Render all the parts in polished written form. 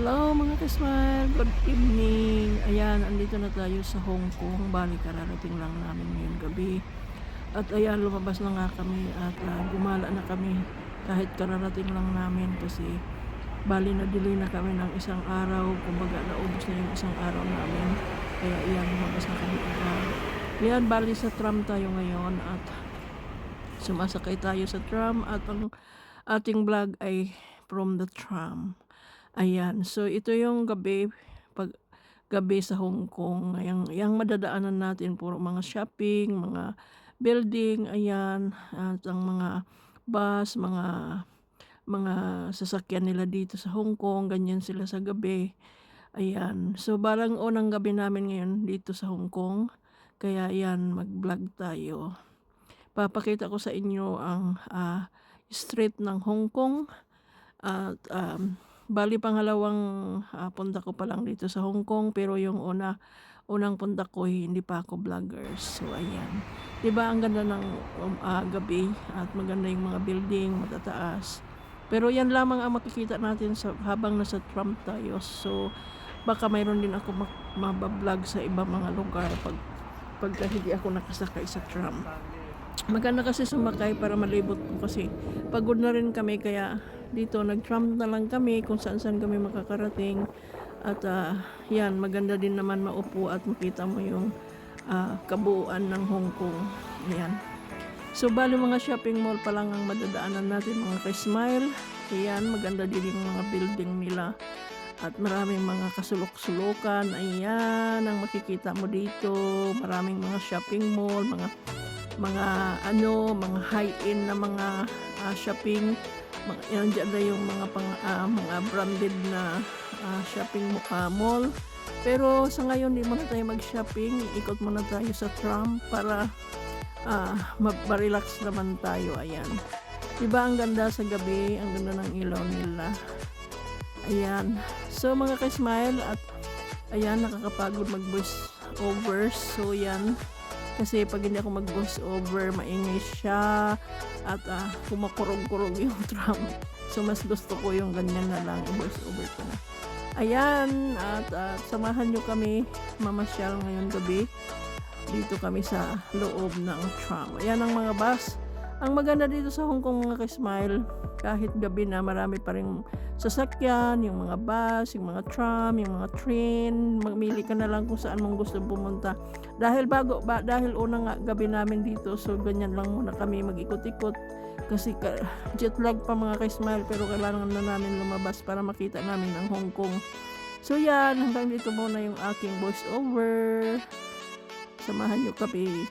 Hello mga ka-smile, good evening. Ayan, andito na tayo sa Hong Kong. Bali, kararating lang namin ngayong gabi. At ayan, lumabas na nga kami at gumala na kami kahit kararating lang namin kasi bali na-delay na kami ng isang araw. Kumbaga, naubos na yung isang araw namin. Kaya ayan, lumabas na kami agad. Ayan, bali sa tram tayo ngayon at sumasakay tayo sa tram at ang ating vlog ay from the tram. Ayan, so ito yung gabi sa Hong Kong. Yang madadaanan natin puro mga shopping, mga building, ayan, at ang mga bus, mga sasakyan nila dito sa Hong Kong, ganyan sila sa gabi. Ayan, so barang unang gabi namin ngayon dito sa Hong Kong. Kaya ayan, mag-vlog tayo. Papakita ko sa inyo ang street ng Hong Kong at bali pangalawang punta ko pa lang dito sa Hong Kong, pero yung unang punta ko hindi pa ako vlogger. So ayan. 'Di ba ang ganda ng gabi at maganda yung mga building, matataas. Pero yan lamang ang makikita natin habang nasa tram tayo. So baka mayroon din ako mabablog sa ibang mga lugar pagka hindi ako nakasakay sa tram. Maganda kasi sumakay para malibot po kasi pagod na rin kami, kaya dito nag-tram na lang kami kung saan kami makakarating. At yan, maganda din naman maupo at makita mo yung kabuuan ng Hong Kong. Ayan. So bali mga shopping mall pa lang ang madadaanan natin mga ka-smile. Ayan, maganda din yung mga building nila. At maraming mga kasulok-sulukan. Ayan, ang makikita mo dito. Maraming mga shopping mall, mga high-end na mga shopping. Yan dyan na yung mga branded na shopping mall. Pero sa ngayon, di muna tayo mag-shopping. Ikot muna tayo sa tram para ma-relax naman tayo. Ayan. Diba ang ganda sa gabi? Ang ganda ng ilaw nila. Ayan. So mga ka-smile, at ayan, nakakapagod mag-voice over. So yan. Kasi pag hindi ako mag-voice over, maingay siya at kumakurog-kurog yung tram. So mas gusto ko yung ganyan na lang, i-voice over ko na. Ayan, at samahan nyo kami mamasyal ngayong gabi. Dito kami sa loob ng tram. Ayan ang mga bus. Ang maganda dito sa Hong Kong mga ka-smile, kahit gabi na marami pa rin sasakyan, yung mga bus, yung mga tram, yung mga train. Mamili ka na lang kung saan mong gusto pumunta. Dahil unang gabi namin dito, so ganyan lang muna kami mag-ikot-ikot. Kasi jet lag pa mga ka-smile, pero kailangan na namin lumabas para makita namin ang Hong Kong. So yan, hanggang dito muna yung aking voice over. Samahan nyo kami.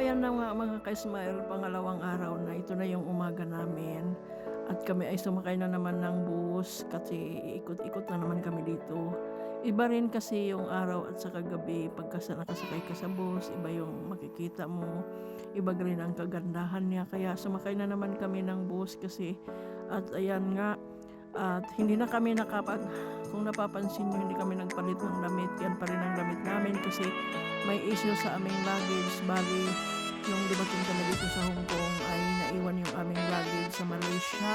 ayan na nga mga ka-smile, pangalawang araw na, ito na yung umaga namin. At kami ay sumakay na naman ng bus kasi ikot-ikot na naman kami dito. Iba rin kasi yung araw at saka gabi pagka nakasakay ka sa bus, iba yung makikita mo, iba rin ang kagandahan niya. Kaya sumakay na naman kami ng bus kasi at ayan nga, at hindi na kami kung napapansin nyo, hindi kami nagpalit ng damit. Yan pa rin ang damit namin kasi may issue sa aming luggage. Bali, nung dumating kami dito sa Hong Kong ay naiwan yung aming luggage sa Malaysia.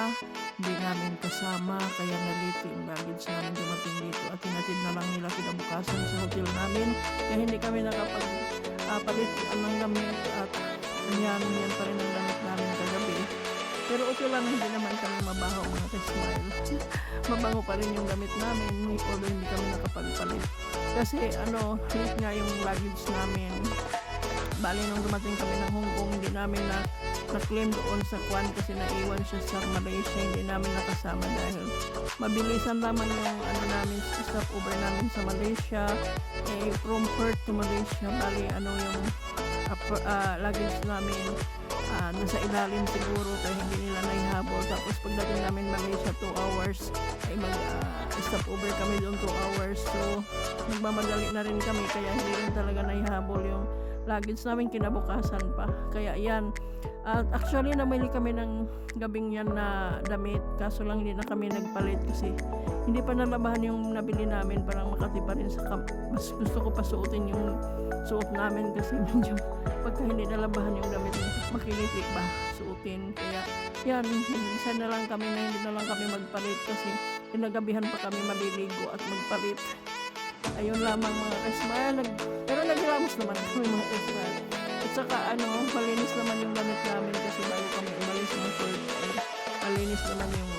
Hindi namin kasama, kaya nalito yung luggage namin dumating dito. At hinatid na lang nila kinabukasan sa hotel namin. Kaya hindi kami nakapag-palit ng damit. At yan pa rin ang damit namin kagabi. Pero okay lang, hindi naman kami mabaho mga ka-smile. Mabango pa rin yung gamit namin, although hindi kami nakapagpalit. Kasi late nga yung luggage namin. Bali nung dumating kami ng Hong Kong, hindi namin na-claim doon sa Kwan kasi naiwan siya sa Malaysia. Hindi namin nakasama dahil mabilisan naman yung namin, stopover namin sa Malaysia. From Perth to Malaysia, bali yung luggage namin nasa ilalim siguro kaya hindi nila naihabol. Tapos pagdating namin Malaysia 2 hours ay stop over kami doon 2 hours, so nagmamadali na rin kami kaya hindi rin talaga naihabol yung luggage namin kinabukasan pa. Kaya yan, at actually namili kami ng gabing yan na damit, kaso lang hindi na kami nagpalit kasi hindi pa nalabahan yung nabili namin. Parang makati pa rin sa mas gusto ko pa suotin yung suot namin kasi medyo pagka hindi nalabahan yung damit makilitik ba suotin. Kaya yan, isa na lang kami na hindi na lang kami magpalit kasi inagabihan pa kami maliligo at magpalit. Ayun lamang mga ka-smile. Pero naghilamos naman kami mga ka-smile. At saka malinis naman yung damit namin kasi bago kami umalis ng Perth, malinis naman yung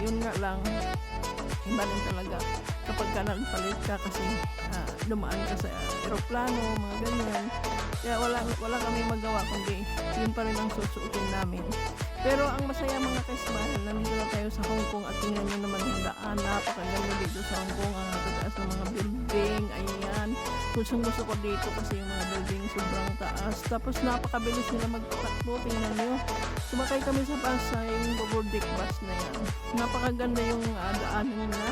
yun nga lang, iba rin talaga kapag ka nagpalit ka kasi dumaan ka sa aeroplano, mga ganyan. Kaya wala kami magawa kundi yun pa rin ang susuotin namin. Pero ang masaya mga ka-smile, nandito na tayo sa Hong Kong at tingnan nyo naman yung daan. Napakaganda dito sa Hong Kong, ang nakataas ng mga building. Ayan, gusto ko dito kasi yung mga building sobrang taas. Tapos napakabilis nila magpatakbo, tingnan nyo. Sumakay kami sa Pasay, yung Bobordic bus na yan. Napakaganda yung daanan na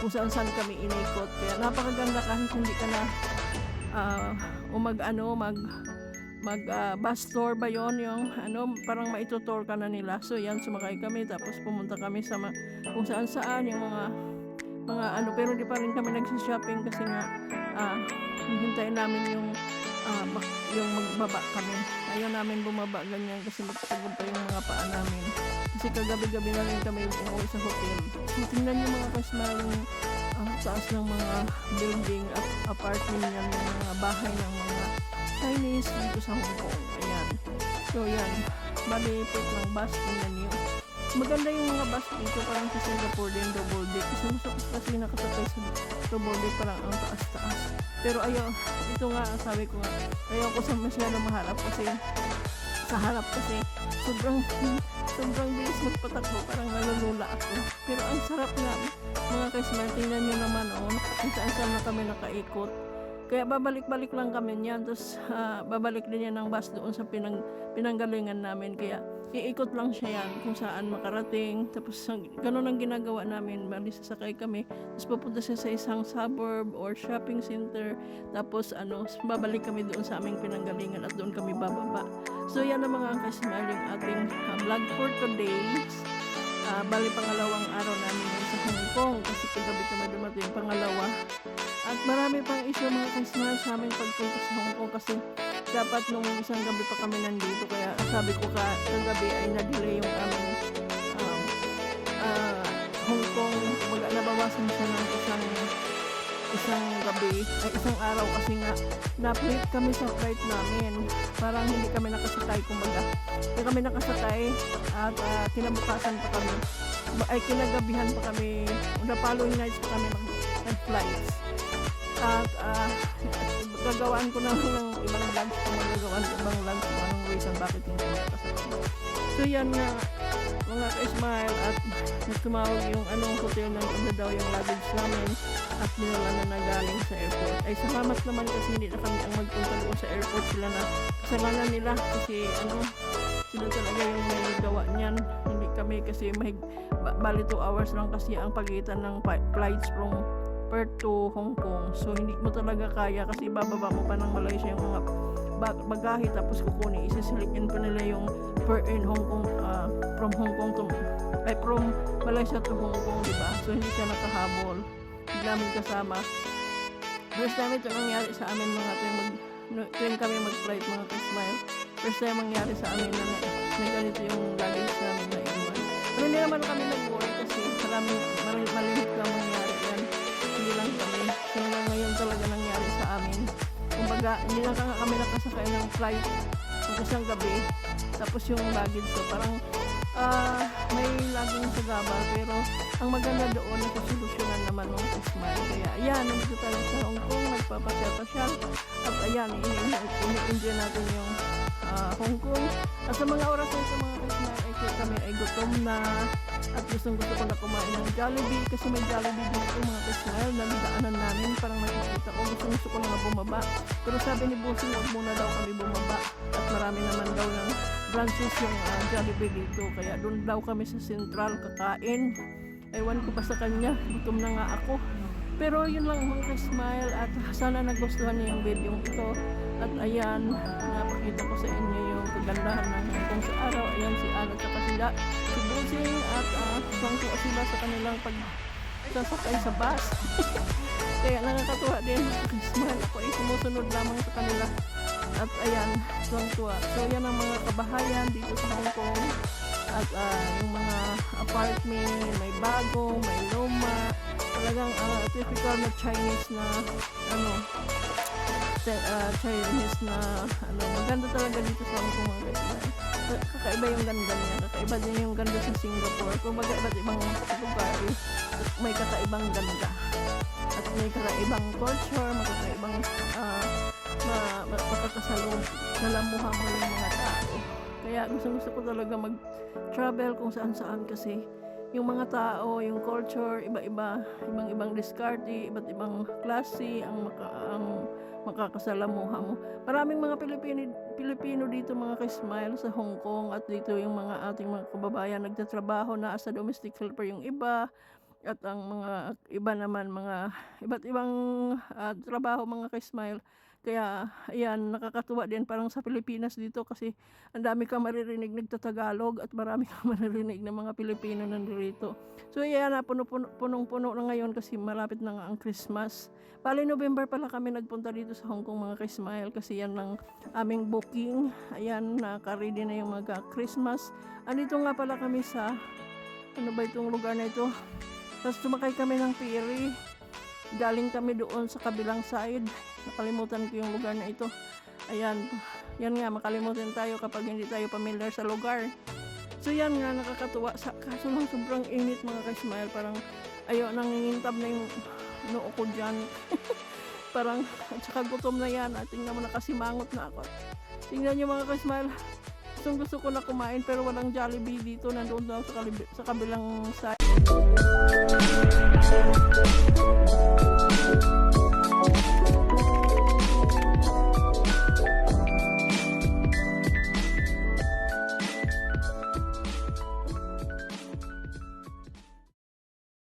kung saan kami inikot. Kaya napakaganda kahit hindi ka na bus tour ba yon, yung parang maitutour ka na nila. So yan, sumakay kami tapos pumunta kami sa kung saan yung mga pero di pa rin kami nagsishopping kasi nga hintayin namin yung magbaba kami. Ayaw namin bumaba ganyan kasi magpagod pa yung mga paa namin kasi kagabi-gabi na rin kami umuwi sa hotel. So tingnan yung mga ka-smile yung taas ng mga building at apartment yan, yung mga bahay ng mga Chinese dito sa Hong Kong. Ayan. So yan, malipit ng bus, tingnan nyo. Maganda yung mga bus dito, parang sa Singapore din, double deck. Gusto ko kasi nakasakay sa double deck, parang ang taas-taas. Pero ito nga, sabi ko nga, ayaw ko sa masyado maharap kasi sa harap kasi sobrang bilis magpatakbo, parang nalulula ako. Pero ang sarap nga, mga ka-smile, tingnan nyo naman, kung saan na kami nakaikot. Kaya babalik-balik lang kami niyan, tapos babalik din yan ng bus doon sa pinanggalingan namin. Kaya iikot lang siya yan kung saan makarating. Tapos ganun ang ginagawa namin, bali sasakay kami, tapos pupunta siya sa isang suburb or shopping center. Tapos babalik kami doon sa aming pinanggalingan at doon kami bababa. So yan ang mga ka-smile yung ating vlog for today. Bali pangalawang araw namin sa Hong Kong kasi kagabi kami dumating, pangalawa. At marami pang issue mga ka-smile sa aming pagpunta sa Hong Kong kasi dapat nung isang gabi pa kami nandito. Kaya sabi ko kagabi ay na-delay yung aming Hong Kong. Nabawasan siya ng isang gabi, ay isang araw kasi nga na-plate kami sa flight namin. Parang hindi kami nakasakay, kumbaga. Hindi kami nakasakay at kinabukasan pa kami. Kinagabihan pa kami, the following nights pa kami nag-flights. At gagawaan ko na ng ibang vlogs kung magagawaan ko ibang vlogs kung anong reason bakit hindi ko nakasakay. So yan nga mga ka-smile, at nagtumawag yung hotel na daw yung luggage namin. at dinala na galing sa airport. Ay salamat naman kasi hindi na kami ang magpunta doon sa airport, sila na kasalanan nila kasi sila talaga yung may gawa niyan, hindi kami kasi bali 2 hours lang kasi ang pagitan ng flights from Perth to Hong Kong. So hindi mo talaga kaya kasi bababa mo pa ng Malaysia yung mga bagahe tapos kukunin, isisilipin pa nila yung per in Hong Kong, from Hong Kong to from Malaysia to Hong Kong, diba? So hindi siya nakahabol, hindi namin kasama. First time ito nangyari sa amin mga tuwing kami mag-flight mga ka-smile. First time mangyari sa amin na ganito yung luggage namin na iwan. Pero hindi naman kami nag-worry kasi malimit lang mangyari yan, hindi lang kami. So ngayon talaga nangyari sa amin. Kumbaga, hindi lang kami nakasakay ng flight ng isang gabi. Tapos yung luggage ko, parang may laging sa gabal. Pero ang maganda doon, nakasolusyonan naman ng Smile. Kaya ayan, nandito tayo sa Hong Kong, nagpapasyal-pasyal. At ayan, ini-enjoy natin yung Hong Kong. At sa mga oras na ito mga Smile, ay kami ay gutom na. At gusto ko na kumain ng Jollibee kasi may Jollibee dito mga ka-smile na nadaanan namin, parang nakikita ko gusto ko na bumaba, pero sabi ni Bossing huwag muna daw kami bumaba at marami naman daw ng branches yung Jollibee dito, kaya doon daw kami sa Central kakain. Ewan ko pa sa kanya, gutom na nga ako. Pero yun lang mga ka-smile, at sana nagustuhan niyo yung video ito. At ayan, napakita ko sa inyo yung kagandahan ng Hong Kong sa araw. Ayan si Ana at sila, si Bossing, at sangko sila sa kanilang pagsasakay sa bus. Kaya nakakatuwa din. Smile ako ay sumusunod lamang sa kanila. At ayan, sangtuwa. So yan ang mga kabahayan dito sa Hong Kong. At yung mga apartment, may bago, may luma. Talagang typical na Chinese na Chinese na maganda talaga dito sa Hong Kong mga kaibigan. Kakaiba yung ganda niya, kakaiba din yung ganda sa Singapore. Kung baga iba't ibang lugar, may kakaibang ganda at may kakaibang culture, makakaibang makakasalamuha mo yung mga tao. Kaya gusto ko talaga mag-travel kung saan-saan kasi yung mga tao, yung culture, ibang diskarte, iba't ibang klase ang makakasalamuha mo. Maraming mga Pilipino dito mga ka-smile sa Hong Kong, at dito yung mga ating mga kababayan nagtatrabaho na as a domestic helper yung iba, at ang mga iba naman mga iba't ibang trabaho mga ka-smile. Kaya ayan, nakakatuwa din parang sa Pilipinas dito kasi ang dami kang maririnig nagtatagalog at marami kang maririnig ng mga Pilipino nandito. So ayan, punong-puno na ngayon kasi malapit na nga ang Christmas. Bali November pala kami nagpunta dito sa Hong Kong mga ka-smile kasi yan ang aming booking. Ayan, naka-ready na yung mga Christmas. Andito nga pala kami sa ano ba itong lugar na ito? Tapos sumakay kami ng ferry. Galing kami doon sa kabilang side. Nakalimutan ko yung lugar na ito. Ayan, yan nga, makalimutan tayo kapag hindi tayo familiar sa lugar. So yan nga, nakakatuwa. Kaso lang sobrang init mga ka-smile. Parang nangingintab na yung noo ko dyan. Parang, at saka gutom na yan. At tingnan mo, nakasimangot na ako. Tingnan nyo mga ka-smile. Gusto ko na kumain pero walang Jollibee dito. Nandoon daw sa kabilang side.